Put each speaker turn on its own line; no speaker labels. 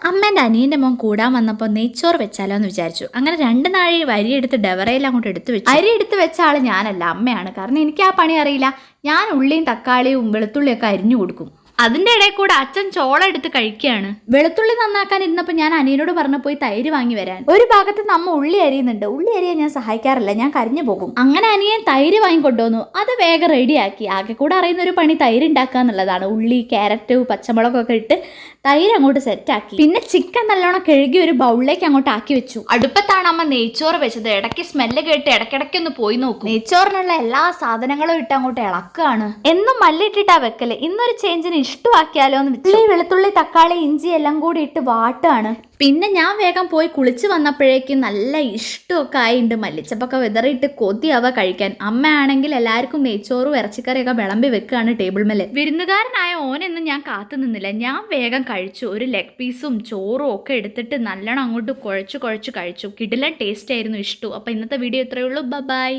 അമ്മേൻ്റെ അനിയൻ്റെ മോൻ കൂടാൻ വന്നപ്പോൾ നെയ്ച്ചോറ് വെച്ചാലോ എന്ന് വിചാരിച്ചു. അങ്ങനെ 2 നാഴി അരിയെടുത്ത് ഡവറയിൽ അങ്ങോട്ട് എടുത്തു വെച്ചു. അരി എടുത്ത് വെച്ച ആൾ ഞാനല്ല, അമ്മയാണ്. കാരണം എനിക്ക് ആ പണി അറിയില്ല. ഞാൻ ഉള്ളിയും തക്കാളിയും വെളുത്തുള്ളിയൊക്കെ അരിഞ്ഞു കൊടുക്കും. അതിൻ്റെ ഇടയിൽ കൂടെ അച്ഛൻ ചോള എടുത്ത് കഴിക്കുകയാണ്. വെളുത്തുള്ളി നന്നാക്കാൻ ഇരുന്നപ്പോൾ ഞാൻ അനിയനോട് പറഞ്ഞു പോയി തൈര് വാങ്ങി വരാൻ. ഒരു ഭാഗത്ത് നമ്മ ഉള്ളി അരിയുന്നുണ്ട്. ഉള്ളി അരിയാൻ ഞാൻ സഹായിക്കാറില്ല, ഞാൻ കരിഞ്ഞു പോകും. അങ്ങനെ അനിയൻ തൈര് വാങ്ങിക്കൊണ്ടുവന്നു. അത് വേഗം റെഡിയാക്കി. ആകെ കൂടെ അറിയുന്ന ഒരു പണി തൈര് ഉണ്ടാക്കുക എന്നുള്ളതാണ്. ഉള്ളി, ക്യാരറ്റ്, പച്ചമുളകൊക്കെ ഇട്ട് തൈര് അങ്ങോട്ട് സെറ്റാക്കി. പിന്നെ ചിക്കൻ നല്ലോണം കഴുകി ഒരു ബൗളിലേക്ക് അങ്ങോട്ട് ആക്കി വെച്ചു. അടുപ്പത്താണ് അമ്മ നെയ്ച്ചോറ് വെച്ചത്. ഇടയ്ക്ക് സ്മെല്ല് കേട്ട് ഇടയ്ക്കിടയ്ക്കൊന്ന് പോയി നോക്കും. നെയ്ച്ചോറിനുള്ള എല്ലാ സാധനങ്ങളും ഇട്ട് അങ്ങോട്ട് ഇളക്കാണ്. എന്നും മല്ലിട്ടിട്ടാ വെക്കല്. ഇന്നൊരു ചേഞ്ചിന് ഇഷ്ടമാക്കിയാലോ എന്ന് ഉള്ളി, വെളുത്തുള്ളി, തക്കാളി, ഇഞ്ചി എല്ലാം കൂടി ഇട്ട് വാട്ടാണ്. പിന്നെ ഞാൻ വേഗം പോയി കുളിച്ച് വന്നപ്പോഴേക്കും നല്ല ഇഷ്ടമൊക്കെ ആയിട്ടുണ്ട്. മല്ലിച്ചപ്പൊക്കെ വെതറിയിട്ട് കൊതിയാവുക കഴിക്കാൻ. അമ്മയാണെങ്കിൽ എല്ലാവർക്കും നെയ്ച്ചോറും ഇറച്ചിക്കറിയൊക്കെ വിളമ്പി വെക്കുകയാണ് ടേബിൾ മേലെ. വിരുന്നുകാരനായ ഓനെന്നും ഞാൻ കാത്തു നിന്നില്ല. ഞാൻ വേഗം കഴിച്ചു. ഒരു ലെഗ് പീസും ചോറും ഒക്കെ എടുത്തിട്ട് നല്ലോണം അങ്ങോട്ട് കുഴച്ച് കഴിച്ചു. കിടിലൻ ടേസ്റ്റ് ആയിരുന്നു. ഇഷ്ടം. അപ്പോൾ ഇന്നത്തെ വീഡിയോ ഇത്രയേ ഉള്ളൂ. ബൈ.